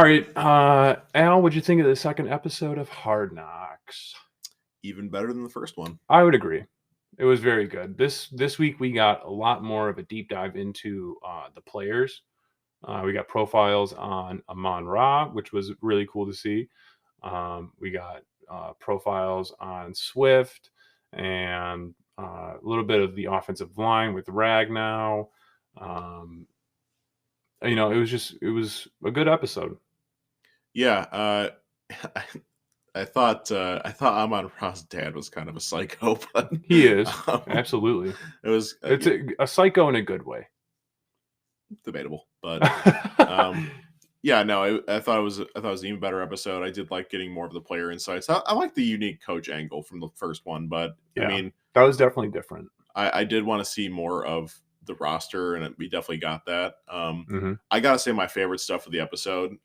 All right, Al, what'd you think of the second episode of Hard Knocks? Even better than the first one. I would agree. It was very good. This week we got a lot more of a deep dive into the players. We got profiles on Amon Ra, which was really cool to see. We got profiles on Swift and a little bit of the offensive line with Ragnow. It was a good episode. Yeah, I thought Amon Ra's dad was kind of a psycho, but He is um, absolutely. it was It's a psycho in a good way. debatable, but yeah, no, I thought it was an even better episode. I did like getting more of the player insights. I like the unique coach angle from the first one, but Yeah, I mean, that was definitely different. I did want to see more of the roster, and we definitely got that. Mhm. I gotta say, my favorite stuff of the episode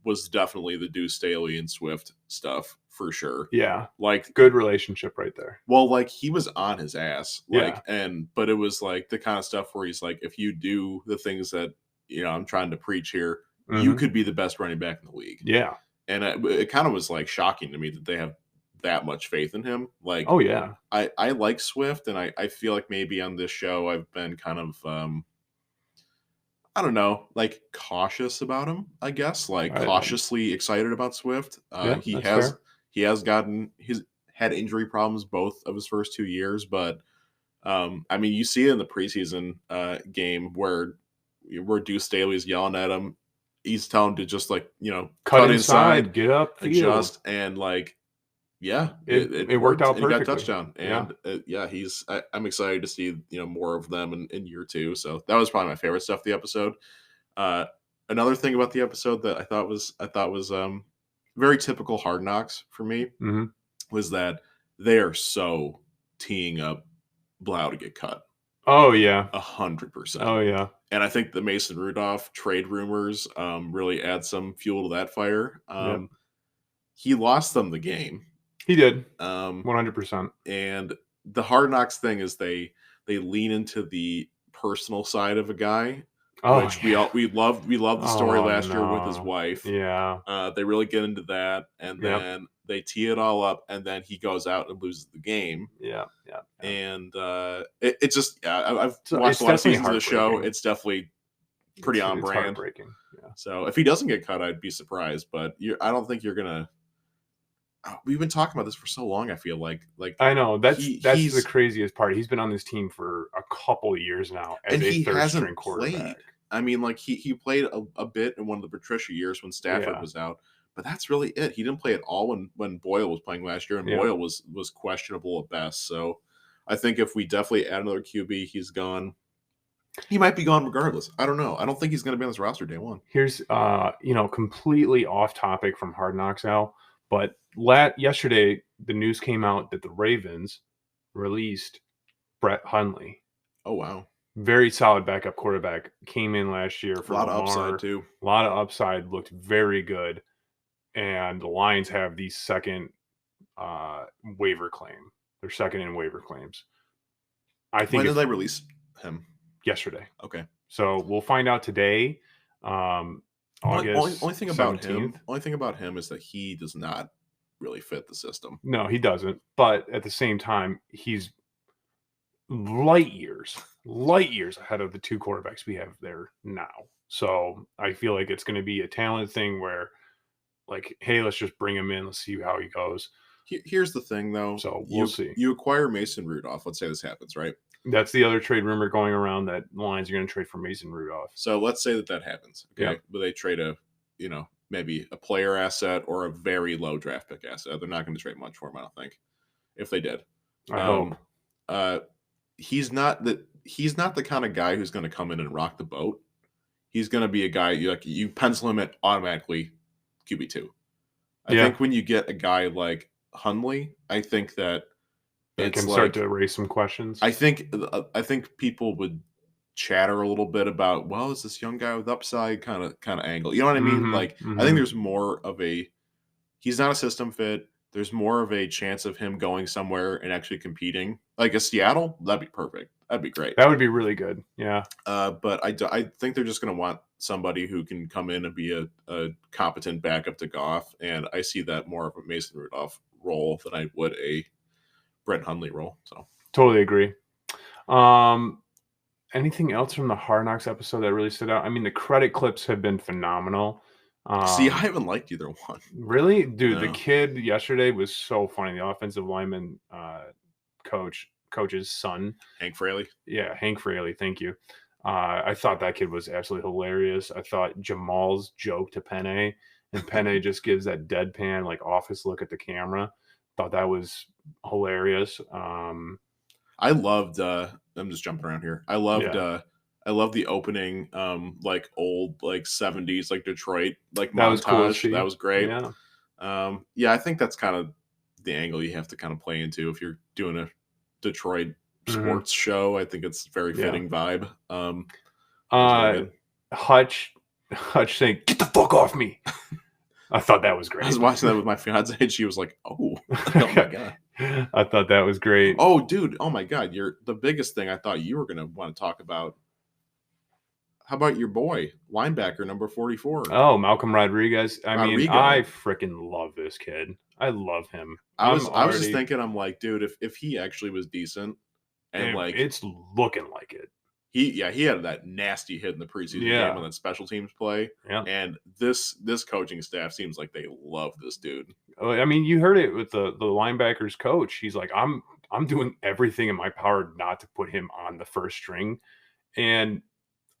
was definitely the Deuce Staley and Swift stuff for sure. Yeah, Like, good relationship right there. well, like he was on his ass, like, Yeah. but it was like the kind of stuff where he's like, if you do the things that I'm trying to preach here, you Mhm. could be the best running back in the league. Yeah. And it kind of was like shocking to me that they have that much faith in him. Like, Oh, yeah. I like Swift, and I feel like maybe on this show I've been kind of I don't know, like cautious about him, I guess, like I cautiously excited about Swift. Yeah, that's fair. He has gotten he's had injury problems both of his first 2 years, but I mean, you see it in the preseason game where Deuce Staley's yelling at him. He's telling him to just like Cut inside, get upfield. adjust, and like yeah, It worked worked, out and he got a perfectly. touchdown. Yeah. And yeah, I'm excited to see more of them in year two. So that was probably my favorite stuff of the episode. Uh, Another thing about the episode that I thought was very typical Hard Knocks for me Mhm. was that they are so teeing up Blau to get cut. Oh, yeah. 100%. Oh, yeah. And I think the Mason Rudolph trade rumors really add some fuel to that fire. Yep. He lost them the game. He did. Um, 100%. and the Hard Knocks thing is they lean into the personal side of a guy, Oh, which yeah. we love the story Oh, last year with his no. wife. Yeah. They really get into that, and Yep. then they tee it all up, and then he goes out and loses the game. Yeah. And it just I've So watched it's a lot of definitely seasons of the show. heartbreaking. It's definitely pretty on It's brand. heartbreaking. Yeah. So if he doesn't get cut, I'd be surprised. But I don't think you're gonna. We've been talking about this for so long. I feel like I know that's he's the craziest part. He's been on this team for a couple of years now as and a he third hasn't string played. quarterback. I mean, like he played a bit in one of the Patricia years when Stafford Yeah. was out, but that's really it. He didn't play at all when Boyle was playing last year, and Yeah. Boyle was questionable at best. So I think if we definitely add another QB, he's gone. He might be gone regardless. I don't know. I don't think he's going to be on this roster day one. Here's completely off topic from Hard Knocks, Al, but yesterday the news came out that the Ravens released Brett Hundley. Oh wow. Very solid backup quarterback. Came in last year for A lot of Lamar. upside too. A lot of upside. Looked very good. And the Lions have the second waiver claim. They're second in waiver claims. I think When did they release him? Yesterday. Okay. So we'll find out today. August Only thing about 17th. him is that he does not really fit the system. No, he doesn't. But at the same time, he's light years ahead of the two quarterbacks we have there now. So I feel like it's going to be a talent thing where, like, hey, let's just bring him in. Let's see how he goes. Here's the thing, though. So we'll see. You acquire Mason Rudolph. Let's say this happens, right? That's the other trade rumor going around, that the Lions are going to trade for Mason Rudolph. So let's say that happens. Okay. Yep. But they trade maybe a player asset or a very low draft pick asset. They're not going to trade much for him, I don't think. If they did. I hope. He's not the kind of guy who's going to come in and rock the boat. He's going to be a guy you pencil him at automatically QB2. I think when you get a guy like Hundley, I think that it can start to raise some questions. I think people would chatter a little bit about, well, is this young guy with upside kind of angle? You know what I mean? Mm-hmm. I think there's more of he's not a system fit. There's more of a chance of him going somewhere and actually competing. Like a Seattle, that'd be perfect. That'd be great. That would be really good. Yeah. But I think they're just going to want somebody who can come in and be a competent backup to Goff, and I see that more of a Mason Rudolph role than I would a Brett Hundley role. So totally agree. Anything else from the Hard Knocks episode that really stood out? I mean, the credit clips have been phenomenal. see, I haven't liked either one. Really, dude, the No. kid yesterday was so funny. The offensive lineman coach's son, Hank Fraley. yeah, Hank Fraley. Thank you. I thought that kid was absolutely hilarious. I thought Jamal's joke to Penne, and Penne just gives that deadpan, like office look at the camera. Thought that was hilarious. I loved. I'm just jumping around here. I loved. Yeah. I love the opening, like old, like 70s, like Detroit, like That was cool to montage. see. That was great. Yeah. Yeah, I think that's kind of the angle you have to kind of play into if you're doing a Detroit sports show. I think it's very fitting vibe. Hutch saying, "Get the fuck off me." I thought that was great. I was watching that with my fiance, and she was like, "Oh, oh my god." I thought that was great. Oh, dude. Oh my god. You're the biggest thing I thought you were gonna want to talk about. How about your boy, linebacker number 44? Oh, Malcolm Rodriguez. I mean, Rodrigo. I freaking love this kid. I love him. I was just thinking, I'm like, dude, if he actually was decent, and like it's looking like it. he had that nasty hit in the preseason game on that special teams play. Yeah. And this coaching staff seems like they love this dude. I mean, you heard it with the linebackers coach. He's like, I'm doing everything in my power not to put him on the first string. And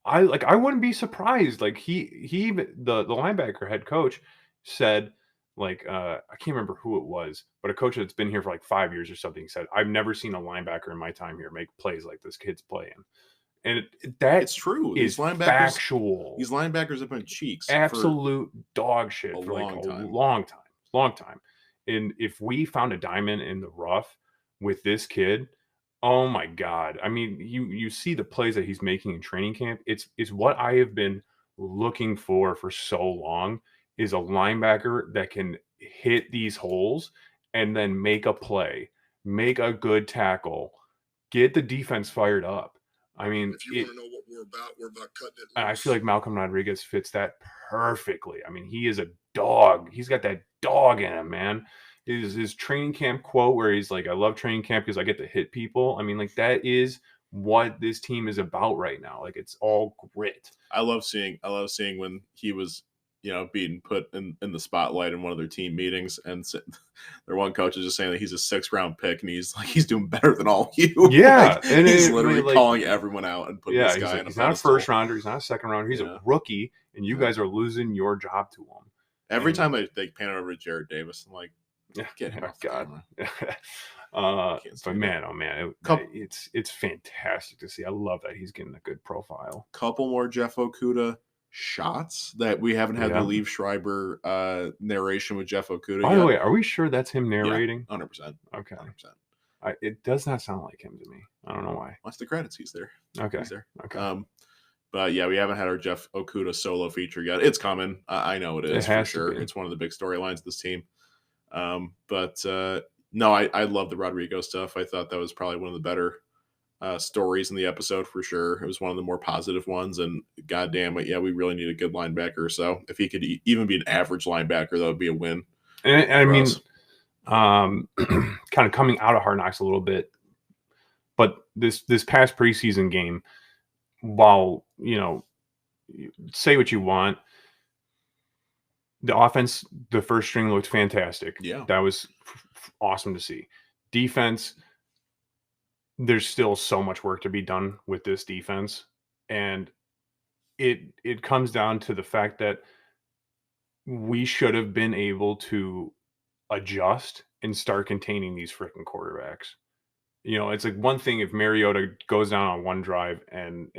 I wouldn't be surprised. Like he the linebacker head coach said, like, I can't remember who it was, but a coach that's been here for like 5 years or something said, I've never seen a linebacker in my time here make plays like this kid's playing. And it's true. These linebackers, factual. These linebackers have been cheeks. Absolute dog shit for like a long time. And if we found a diamond in the rough with this kid, oh my God. I mean, you see the plays that he's making in training camp. It's what I have been looking for so long, is a linebacker that can hit these holes and then make a play, make a good tackle, get the defense fired up. I mean, if you want to know what we're about cutting it loose. I feel like Malcolm Rodriguez fits that perfectly. I mean, he is a dog. He's got that dog in him, man. His training camp quote where he's like, I love training camp because I get to hit people. I mean, like, that is what this team is about right now. Like, it's all grit. I love seeing when he was, being put in the spotlight in one of their team meetings, and their one coach is just saying that he's a 6th round pick, and he's like, he's doing better than all you. Yeah. Like, and he's literally calling everyone out and putting this guy in a he's not a first rounder. He's not a second rounder. He's a rookie, and you guys are losing your job to him. Every time they pan over to Jared Davis, I'm like, get him off the camera. But man, oh man, it's fantastic to see. I love that he's getting a good profile. Couple more Jeff Okudah shots that we haven't had the Liev Schreiber narration with Jeff Okudah. By the way, are we sure that's him narrating? 100%. Okay. 100%. It does not sound like him to me. I don't know why. Watch the credits. He's there. Okay. He's there. Okay. But yeah, we haven't had our Jeff Okudah solo feature yet. It's coming. I know it is for sure. It's one of the big storylines of this team. But no, I love the Rodrigo stuff. I thought that was probably one of the better stories in the episode for sure. It was one of the more positive ones, and goddamn it, yeah, we really need a good linebacker. So if he could even be an average linebacker, that would be a win. And I mean, kind of coming out of Hard Knocks a little bit, but this past preseason game, while say what you want, the offense, the first string looked fantastic. Yeah, that was awesome to see. Defense, there's still so much work to be done with this defense, and it comes down to the fact that we should have been able to adjust and start containing these freaking quarterbacks. It's like one thing if Mariota goes down on one drive and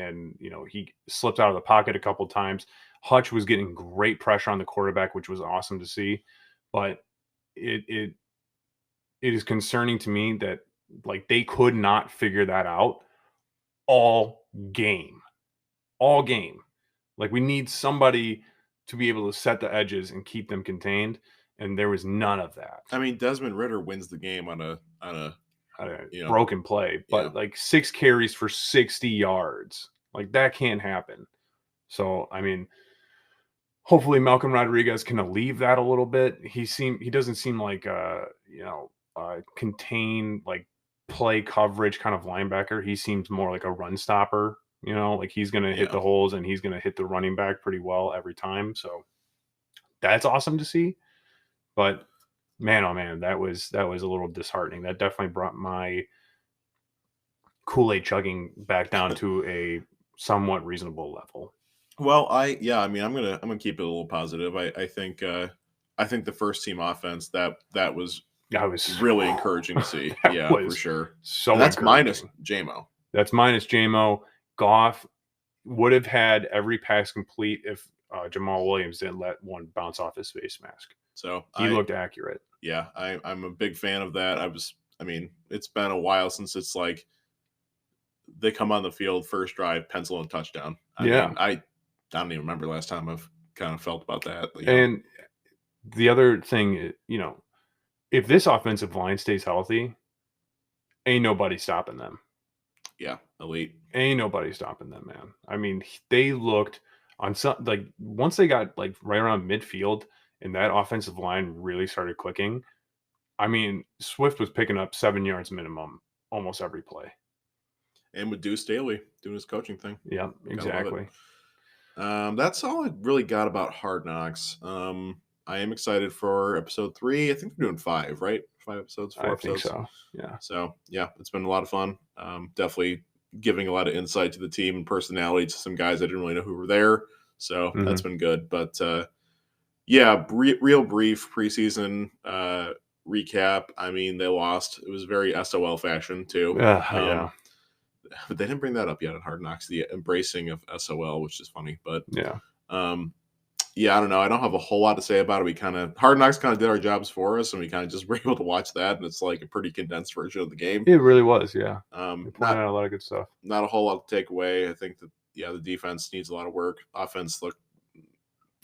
he slips out of the pocket a couple times. Hutch was getting great pressure on the quarterback, which was awesome to see, but it is concerning to me that, like, they could not figure that out all game. Like, we need somebody to be able to set the edges and keep them contained, and there was none of that. I mean, Desmond Ridder wins the game on a broken play, but like 6 carries for 60 yards. Like, that can't happen. So, I mean, hopefully Malcolm Rodriguez can alleviate that a little bit. He doesn't seem like contain like play coverage kind of linebacker. He seems more like a run stopper. Like he's going to hit the holes and he's going to hit the running back pretty well every time. So that's awesome to see. But man, oh man, that was a little disheartening. That definitely brought my Kool-Aid chugging back down to a somewhat reasonable level. Well, I mean, I'm gonna keep it a little positive. I think the first team offense that was really encouraging to see. Yeah, for sure. So and that's minus JMO. That's minus JMO. Goff would have had every pass complete if Jamal Williams didn't let one bounce off his face mask. So he looked accurate. Yeah, I'm a big fan of that. I mean, it's been a while since it's like they come on the field first drive, pencil and touchdown. I mean, I don't even remember last time I've kind of felt about that. And the other thing, if this offensive line stays healthy, ain't nobody stopping them. Yeah, elite. Ain't nobody stopping them, man. I mean, they looked on some once they got right around midfield and that offensive line really started clicking. I mean, Swift was picking up 7 yards minimum almost every play. And with Deuce Staley doing his coaching thing. Yeah, exactly. That's all I really got about Hard Knocks. I am excited for episode 3. I think they're doing 5, right? 5 episodes, 4 episodes. I think so. Yeah. So yeah, it's been a lot of fun. Definitely giving a lot of insight to the team and personality to some guys I didn't really know who were there. So that's been good. But yeah, real brief preseason recap. I mean, they lost. It was very SOL fashion too. Yeah. But they didn't bring that up yet in Hard Knocks, the embracing of SOL, which is funny. But yeah, I don't know. I don't have a whole lot to say about it. Hard Knocks kind of did our jobs for us, and we kind of just were able to watch that, and it's like a pretty condensed version of the game. It really was, yeah. Not a lot of good stuff. Not a whole lot to take away. I think that the defense needs a lot of work.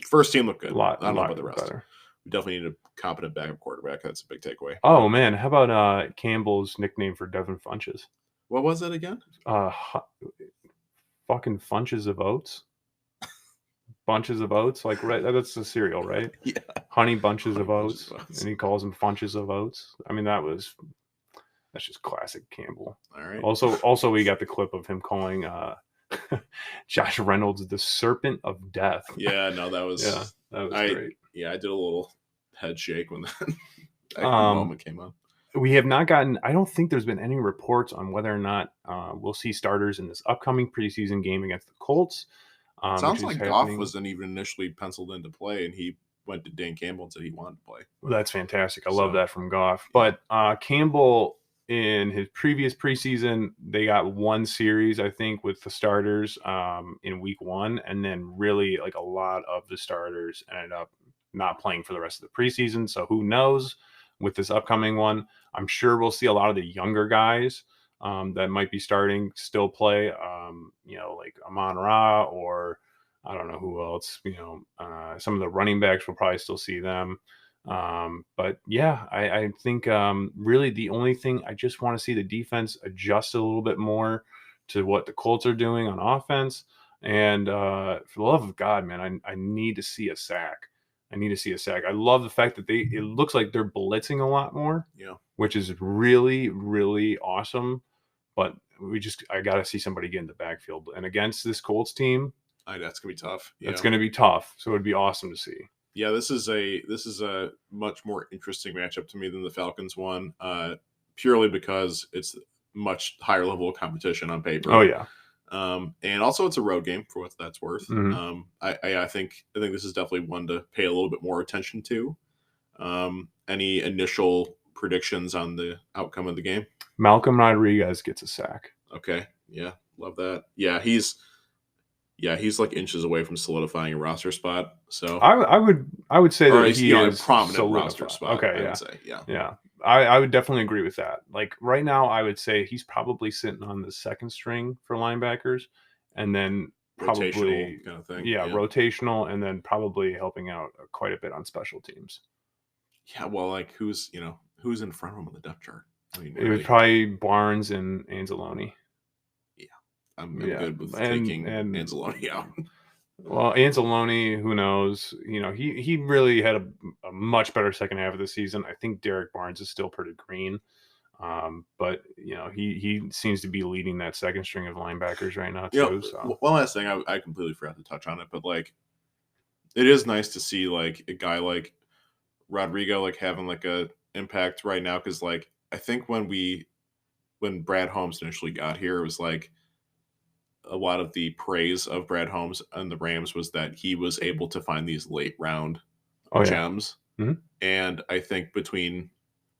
First team looked good. I don't know about the rest. Better. We definitely need a competent backup quarterback. That's a big takeaway. Oh man, how about Campbell's nickname for Devin Funches? What was it again? Fucking Funches of Oats. Bunches of oats, right? That's the cereal, right? Yeah. Honey bunches of oats, and he calls them Funches of Oats. I mean, that's just classic Campbell. All right. Also, we got the clip of him calling Josh Reynolds the Serpent of Death. Yeah, no, that was great. Yeah, I did a little head shake when that moment came on. We have not gotten. I don't think there's been any reports on whether or not we'll see starters in this upcoming preseason game against the Colts. Sounds like Goff wasn't even initially penciled into play, and he went to Dan Campbell and said he wanted to play. Well, that's fantastic. I love that from Goff. But Campbell, in his previous preseason, they got one series, I think, with the starters in week 1, and then really a lot of the starters ended up not playing for the rest of the preseason. So who knows with this upcoming one? I'm sure we'll see a lot of the younger guys that might be starting still play, like Amon-Ra, or I don't know who else, some of the running backs will probably still see them. But yeah, I think really the only thing, I just want to see the defense adjust a little bit more to what the Colts are doing on offense. And for the love of God, man, I need to see a sack. I love the fact that it looks like they're blitzing a lot more, which is really, really awesome. But I got to see somebody get in the backfield. And against this Colts team, that's going to be tough. It's going to be tough. So it'd be awesome to see. Yeah, this is a much more interesting matchup to me than the Falcons one, purely because it's much higher level of competition on paper. Oh yeah. And also it's a road game for what that's worth. Mm-hmm. I think this is definitely one to pay a little bit more attention to. Any initial predictions on the outcome of the game? Malcolm Rodriguez gets a sack. Okay. Yeah. Love that. Yeah. He's like inches away from solidifying a roster spot. So I would say that he is a prominent roster spot. Okay. I would say. Yeah. Yeah. I would definitely agree with that. Like right now, I would say he's probably sitting on the second string for linebackers, and then probably rotational kind of thing. Yeah, rotational, and then probably helping out quite a bit on special teams. Yeah, well, who's in front of him on the depth chart? I mean, it was probably Barnes and Anzalone. Yeah, I'm good with taking Anzalone out. Well, Anzalone, who knows? He really had a much better second half of the season. I think Derek Barnes is still pretty green. But he seems to be leading that second string of linebackers right now too. So one last thing, I completely forgot to touch on it, but like, it is nice to see like a guy like Rodrigo like having like a impact right now, because like I think when Brad Holmes initially got here, it was like a lot of the praise of Brad Holmes and the Rams was that he was able to find these late round oh yeah, gems. Mhm. And I think between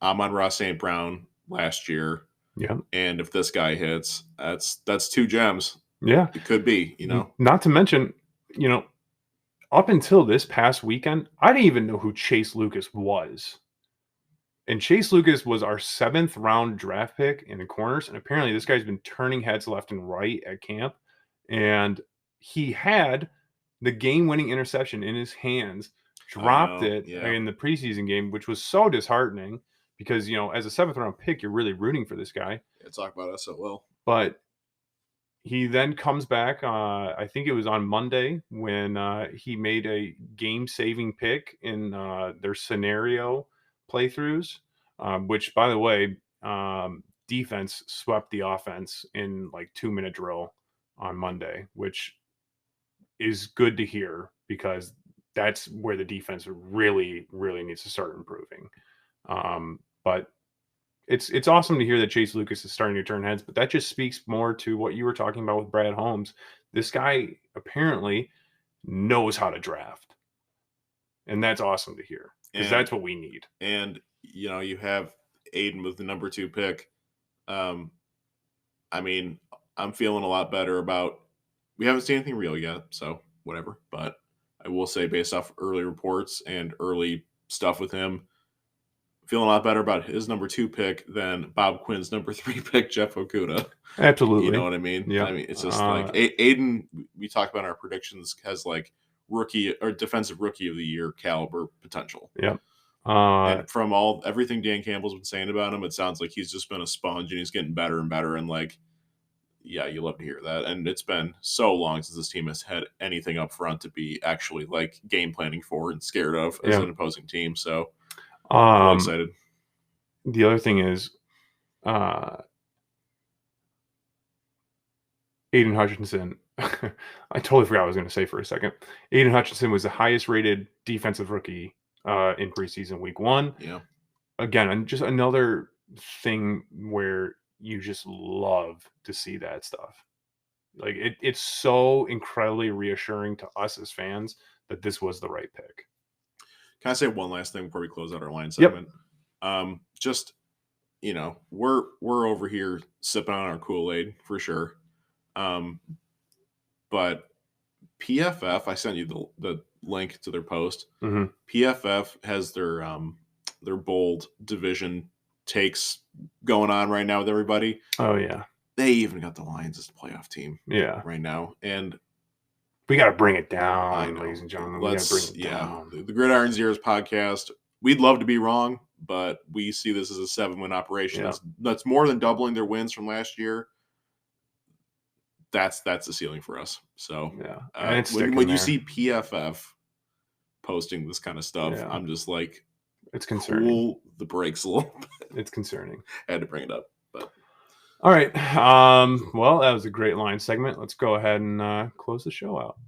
Amon-Ra St. Brown last year, yeah, and if this guy hits, that's two gems. yeah. It could be, you know. Not to mention, you know, up until this past weekend, I didn't even know who Chase Lucas was. And Chase Lucas was our 7th round draft pick in the corners. And apparently this guy's been turning heads left and right at camp. And he had the game winning interception in his hands, I dropped know, it yeah. in the preseason game, which was so disheartening because, as a 7th round pick, you're really rooting for this guy. Yeah, talk about us so well. But he then comes back, I think it was on Monday when he made a game-saving pick in their scenario playthroughs, which, by the way, defense swept the offense in like 2-minute drill on Monday, which is good to hear because that's where the defense really, really needs to start improving. But it's awesome to hear that Chase Lucas is starting to turn heads, but that just speaks more to what you were talking about with Brad Holmes. This guy apparently knows how to draft, and that's awesome to hear because that's what we need. And you have Aiden with the number 2 pick. I mean, I'm feeling a lot better about. We haven't seen anything real yet, so whatever. But I will say, based off early reports and early stuff with him, feeling a lot better about his number 2 pick than Bob Quinn's number 3 pick, Jeff Okudah. Absolutely, You know what I mean? Yeah. I mean, it's just like Aiden. We talked about in our predictions, has like rookie or defensive rookie of the year caliber potential. Yeah. And from everything Dan Campbell's been saying about him, it sounds like he's just been a sponge and he's getting better and better. And like, yeah, you love to hear that. And it's been so long since this team has had anything up front to be actually like game planning for and scared of as an opposing team. So I'm really excited. The other thing is, Aiden Hutchinson. I totally forgot what I was going to say for a second. Aiden Hutchinson was the highest rated defensive rookie in preseason week 1. Yeah. Again, and just another thing where you just love to see that stuff. Like it's so incredibly reassuring to us as fans that this was the right pick. Can I say one last thing before we close out our line segment? Yep. Just we're over here sipping on our Kool-Aid for sure. But PFF, I sent you the link to their post. Mm-hmm. PFF has their bold division takes going on right now with everybody. Oh yeah. They even got the Lions as a playoff team. Yeah. Right now. And we got to bring it down, ladies and gentlemen. We got to bring it down. The Gridiron Zeros podcast. We'd love to be wrong, but we see this as a 7-win operation. Yeah. That's more than doubling their wins from last year. That's the ceiling for us. So yeah, when you see PFF posting this kind of stuff, I'm just like, it's concerning. Pull the brakes a little bit. It's concerning. I had to bring it up. But all right. Well, that was a great line segment. Let's go ahead and close the show out.